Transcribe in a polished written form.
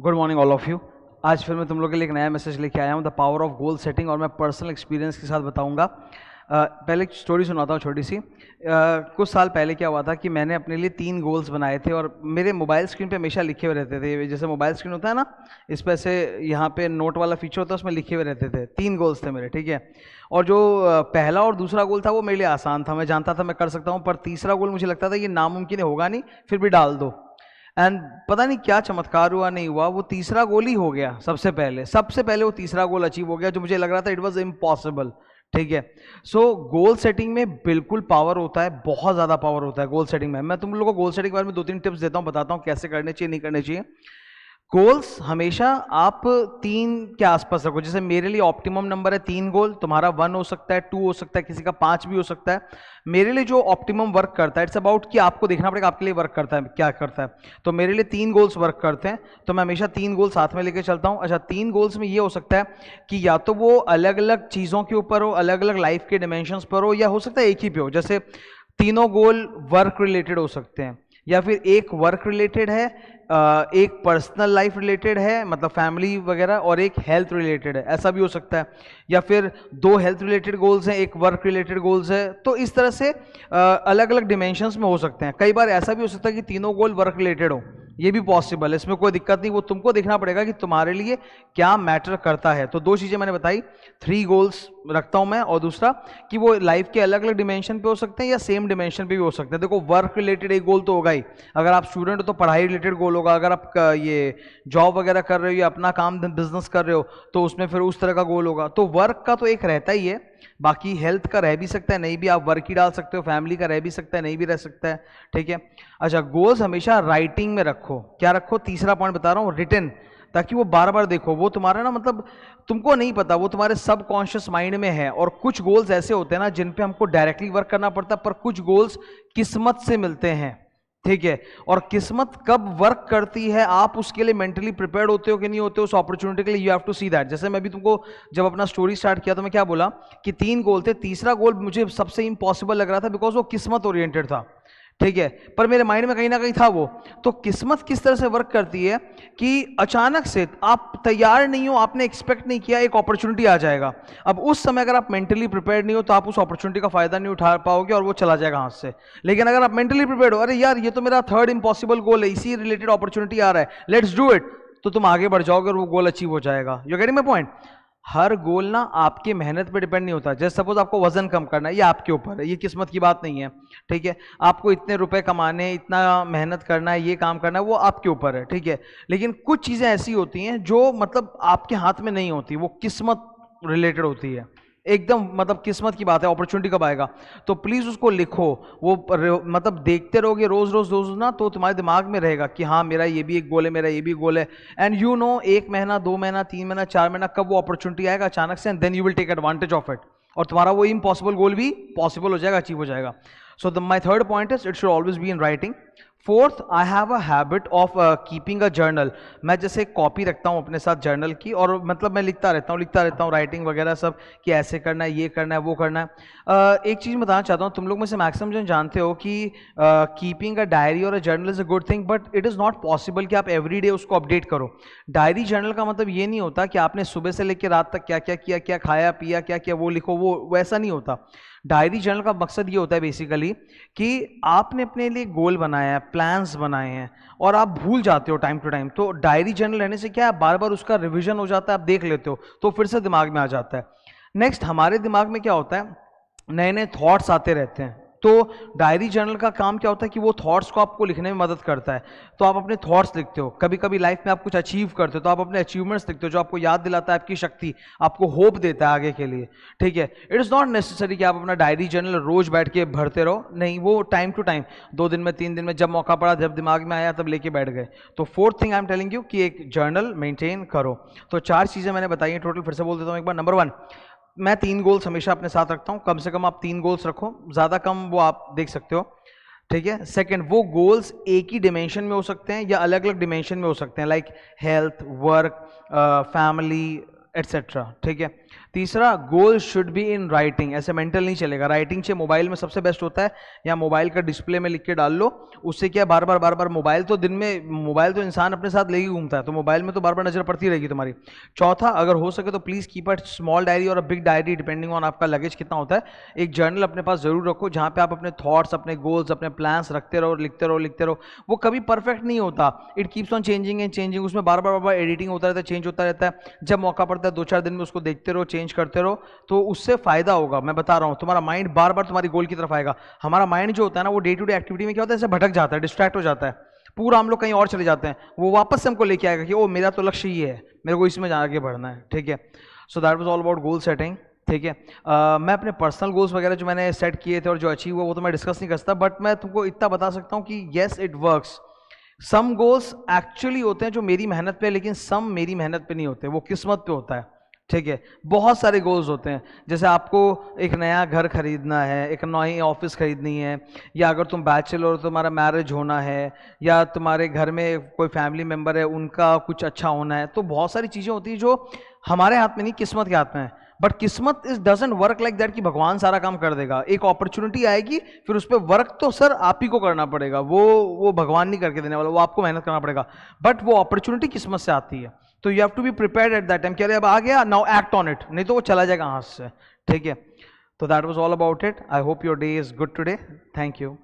Good morning all of you. आज फिर मैं तुम लोग के लिए एक नया मैसेज लेके आया हूँ, the power of goal setting, और मैं पर्सनल एक्सपीरियंस के साथ बताऊँगा। पहले एक स्टोरी सुनाता हूँ छोटी सी। कुछ साल पहले क्या हुआ था कि मैंने अपने लिए 3 गोल्स बनाए थे और मेरे मोबाइल स्क्रीन पे हमेशा लिखे हुए रहते थे। जैसे मोबाइल स्क्रीन होता है ना, इस पर से यहाँ पे नोट वाला फीचर होता है, उसमें लिखे हुए रहते थे। 3 गोल्स थे मेरे, ठीक है। और जो पहला और दूसरा गोल था वो मेरे लिए आसान था, मैं जानता था मैं कर सकता हूँ। पर तीसरा गोल मुझे लगता था ये नामुमकिन होगा नहीं, फिर भी डाल दो। एंड पता नहीं क्या चमत्कार हुआ, नहीं हुआ, वो तीसरा गोल ही हो गया। सबसे पहले वो तीसरा गोल अचीव हो गया जो मुझे लग रहा था इट वाज इम्पॉसिबल, ठीक है। सो गोल सेटिंग में बिल्कुल पावर होता है, बहुत ज़्यादा पावर होता है गोल सेटिंग में। मैं तुम लोगों को गोल सेटिंग के बारे में 2-3 टिप्स देता हूँ, बताता हूँ कैसे करने चाहिए, नहीं करने चाहिए। गोल्स हमेशा आप 3 के आसपास रखो। जैसे मेरे लिए ऑप्टिमम नंबर है 3 गोल, तुम्हारा 1 हो सकता है, 2 हो सकता है, किसी का 5 भी हो सकता है। मेरे लिए जो ऑप्टिमम वर्क करता है, इट्स अबाउट कि आपको देखना पड़ेगा आपके लिए वर्क करता है क्या करता है। तो मेरे लिए 3 गोल्स वर्क करते हैं, तो मैं हमेशा 3 गोल साथ में लेके चलता हूँ। अच्छा, 3 गोल्स में ये हो सकता है कि या तो वो अलग अलग चीज़ों के ऊपर हो, अलग अलग लाइफ के डिमेंशंस पर हो, या हो सकता है एक ही पे हो। जैसे तीनों गोल वर्क रिलेटेड हो सकते हैं, या फिर एक वर्क रिलेटेड है, एक पर्सनल लाइफ रिलेटेड है, मतलब फैमिली वगैरह, और एक हेल्थ रिलेटेड है, ऐसा भी हो सकता है। या फिर 2 हेल्थ रिलेटेड गोल्स हैं, एक वर्क रिलेटेड गोल्स है। तो इस तरह से अलग अलग डिमेंशंस में हो सकते हैं। कई बार ऐसा भी हो सकता है कि तीनों गोल वर्क रिलेटेड हो, ये भी पॉसिबल है, इसमें कोई दिक्कत नहीं। वो तुमको देखना पड़ेगा कि तुम्हारे लिए क्या मैटर करता है। तो 2 चीज़ें मैंने बताई, 3 गोल्स रखता हूं मैं, और दूसरा कि वो लाइफ के अलग अलग डिमेंशन पे हो सकते हैं या सेम डिमेंशन पे भी हो सकते हैं। देखो, वर्क रिलेटेड एक गोल तो होगा ही, अगर आप स्टूडेंट हो तो पढ़ाई रिलेटेड गोल होगा, अगर आप ये जॉब वगैरह कर रहे हो या अपना काम बिजनेस कर रहे हो तो उसमें फिर उस तरह का गोल होगा। तो वर्क का तो एक रहता ही है, बाकी हेल्थ का रह भी सकता है, नहीं भी आप वर्क ही डाल सकते हो, फैमिली का रह भी सकता है, नहीं भी रह सकता है, ठीक है। अच्छा, गोल्स हमेशा राइटिंग में रखो। क्या रखो? तीसरा पॉइंट बता रहा हूँ, रिटन, ताकि वो बार बार देखो। वो तुम्हारा ना, मतलब तुमको नहीं पता, वो तुम्हारे सबकॉन्शियस माइंड में है। और कुछ गोल्स ऐसे होते हैं ना जिन पे हमको डायरेक्टली वर्क करना पड़ता है, पर कुछ गोल्स किस्मत से मिलते हैं, ठीक है। और किस्मत कब वर्क करती है, आप उसके लिए मेंटली प्रिपेयर्ड होते हो कि नहीं होते हो उस अपॉर्चुनिटी के लिए, you have to see that. जैसे मैं भी तुमको जब अपना स्टोरी स्टार्ट किया तो मैं क्या बोला कि 3 गोल थे, तीसरा गोल मुझे सबसे इंपॉसिबल लग रहा था बिकॉज वो किस्मत ओरिएंटेड था, ठीक है। पर मेरे माइंड में कहीं ना कहीं था वो। तो किस्मत किस तरह से वर्क करती है कि अचानक से आप तैयार नहीं हो, आपने एक्सपेक्ट नहीं किया, एक अपॉर्चुनिटी आ जाएगा। अब उस समय अगर आप मेंटली प्रिपेयर्ड नहीं हो तो आप उस अपॉर्चुनिटी का फायदा नहीं उठा पाओगे और वो चला जाएगा हाथ से। लेकिन अगर आप मेंटली प्रिपेयर्ड हो, अरे यार ये तो मेरा 3rd इम्पॉसिबल गोल है, इसी रिलेटेड अपॉर्चुनिटी आ रहा है, लेट्स डू इट, तो तुम आगे बढ़ जाओगे और वो गोल अचीव हो जाएगा। You getting my point? हर गोल ना आपकी मेहनत पे डिपेंड नहीं होता। जैसे सपोज आपको वजन कम करना है, ये आपके ऊपर है, ये किस्मत की बात नहीं है, ठीक है। आपको इतने रुपए कमाने, इतना मेहनत करना है, ये काम करना है, वो आपके ऊपर है, ठीक है। लेकिन कुछ चीजें ऐसी होती हैं जो मतलब आपके हाथ में नहीं होती, वो किस्मत रिलेटेड होती है, एकदम मतलब किस्मत की बात है, अपॉर्चुनिटी कब आएगा। तो प्लीज उसको लिखो, वो मतलब देखते रहोगे रोज रोज रोज ना, तो तुम्हारे दिमाग में रहेगा कि हाँ मेरा ये भी एक गोल है, मेरा ये भी गोल है। एंड यू नो, 1 महीना, 2 महीना, 3 महीना, 4 महीना कब वो अपॉर्चुनिटी आएगा अचानक से, and then you will take advantage of it, और तुम्हारा वो इम्पॉसिबल गोल भी पॉसिबल हो जाएगा, अचीव हो जाएगा। सो माई 3rd point is it should always be in writing. 4th, I have a habit of keeping a journal. मैं जैसे कॉपी रखता हूँ अपने साथ जर्नल की, और मतलब मैं लिखता रहता हूँ राइटिंग वगैरह सब, कि ऐसे करना है, ये करना है, वो करना है। एक चीज़ बताना चाहता हूँ, तुम लोग में से मैक्सिमम जन जानते हो कि कीपिंग अ डायरी और a journal is a good thing, but it is not possible कि आप एवरी डे उसको अपडेट करो। डायरी जर्नल का मतलब ये नहीं होता कि आपने सुबह से लेकर रात तक क्या क्या किया, क्या खाया पिया, क्या क्या, वो लिखो, वो वैसा नहीं होता। डायरी जर्नल का मकसद ये होता है बेसिकली कि आपने अपने लिए गोल बनाया है, प्लान्स बनाए हैं, और आप भूल जाते हो टाइम टू टाइम। तो डायरी जर्नल रहने से क्या है, बार बार उसका रिवीजन हो जाता है, आप देख लेते हो तो फिर से दिमाग में आ जाता है। नेक्स्ट, हमारे दिमाग में क्या होता है, नए नए थॉट्स आते रहते हैं। तो डायरी जर्नल का काम क्या होता है कि वो थॉट्स को आपको लिखने में मदद करता है। तो आप अपने थॉट्स लिखते हो, कभी कभी लाइफ में आप कुछ अचीव करते हो तो आप अपने अचीवमेंट्स लिखते हो, जो आपको याद दिलाता है आपकी शक्ति, आपको होप देता है आगे के लिए, ठीक है। इट इज़ नॉट नेसेसरी कि आप अपना डायरी जर्नल रोज बैठ के भरते रहो, नहीं, वो टाइम टू टाइम, 2 दिन में, 3 दिन में, जब मौका पड़ा, जब दिमाग में आया तब लेके बैठ गए। तो 4th thing I am telling you कि एक जर्नल मेंटेन करो। तो 4 चीज़ें मैंने बताई हैं टोटल, फिर से बोल देता हूँ एक बार। नंबर 1, मैं 3 गोल्स हमेशा अपने साथ रखता हूं, कम से कम आप 3 गोल्स रखो, ज्यादा कम वो आप देख सकते हो, ठीक है। सेकंड, वो गोल्स एक ही डिमेंशन में हो सकते हैं या अलग अलग डिमेंशन में हो सकते हैं, like health, work, family, etcetera, ठीक है। तीसरा, goal should be in writing, ऐसे मेंटल नहीं चलेगा, राइटिंग से मोबाइल में सबसे बेस्ट होता है, या मोबाइल का डिस्प्ले में लिख के डाल लो, उससे क्या बार बार मोबाइल तो दिन में, मोबाइल तो इंसान अपने साथ लेके घूमता है, तो मोबाइल में तो बार बार नजर पड़ती रहेगी तुम्हारी। चौथा, अगर हो सके तो please keep a small diary और a big diary depending on आपका लगेज कितना होता है, एक जर्नल अपने पास जरूर रखो जहां पे आप अपने थॉट्स, अपने गोल्स, अपने प्लान्स रखते रहो, लिखते रहो लिखते रहो। वो कभी परफेक्ट नहीं होता, it keeps on changing and changing, उसमें बार बार एडिटिंग होता रहता है, चेंज होता रहता है। जब मौका पड़ता है 2-4 दिन में उसको देखते रहो, चेंज करते रहो, तो उससे फायदा होगा। मैं बता रहा हूं, तुम्हारा माइंड बार बार तुम्हारी गोल की तरफ आएगा। हमारा माइंड जो होता है ना, वो डे टू डे एक्टिविटी में क्या होता है, ऐसे भटक जाता है, डिस्ट्रैक्ट हो जाता है, पूरा हम लोग कहीं और चले जाते हैं, वो वापस से हमको लेके आएगा कि ओ मेरा तो लक्ष्य ये है, मेरे को इसमें आगे बढ़ना है, ठीक है। So that was all about goal setting, ठीक है। मैं अपने पर्सनल गोल्स वगैरह जो मैंने सेट किए थे और जो अचीव हुआ वो तो मैं डिस्कस नहीं कर सकता, बट मैं तुमको इतना बता सकता हूँ कि yes it works. Some goals actually होते हैं जो मेरी मेहनत पे, लेकिन सम मेरी मेहनत पे नहीं होते, वो किस्मत पे होता है, ठीक है। बहुत सारे गोल्स होते हैं, जैसे आपको एक नया घर खरीदना है, एक नई ऑफिस खरीदनी है, या अगर तुम बैचलर हो तो तुम्हारा मैरिज होना है, या तुम्हारे घर में कोई फैमिली मेंबर है उनका कुछ अच्छा होना है, तो बहुत सारी चीज़ें होती हैं जो हमारे हाथ में नहीं, किस्मत के हाथ में है। बट किस्मत is doesn't work like that कि भगवान सारा काम कर देगा। एक अपॉर्चुनिटी आएगी, फिर उस पर वर्क तो सर आप ही को करना पड़ेगा, वो भगवान नहीं करके देने वाला, वो आपको मेहनत करना पड़ेगा, बट वो अपॉर्चुनिटी किस्मत से आती है। तो you have to be prepared at that time, क्या अब आ गया, नाउ एक्ट ऑन इट, नहीं तो वो चला जाएगा हाथ से, ठीक है। तो that was all about it. I hope your day is good today. Thank you.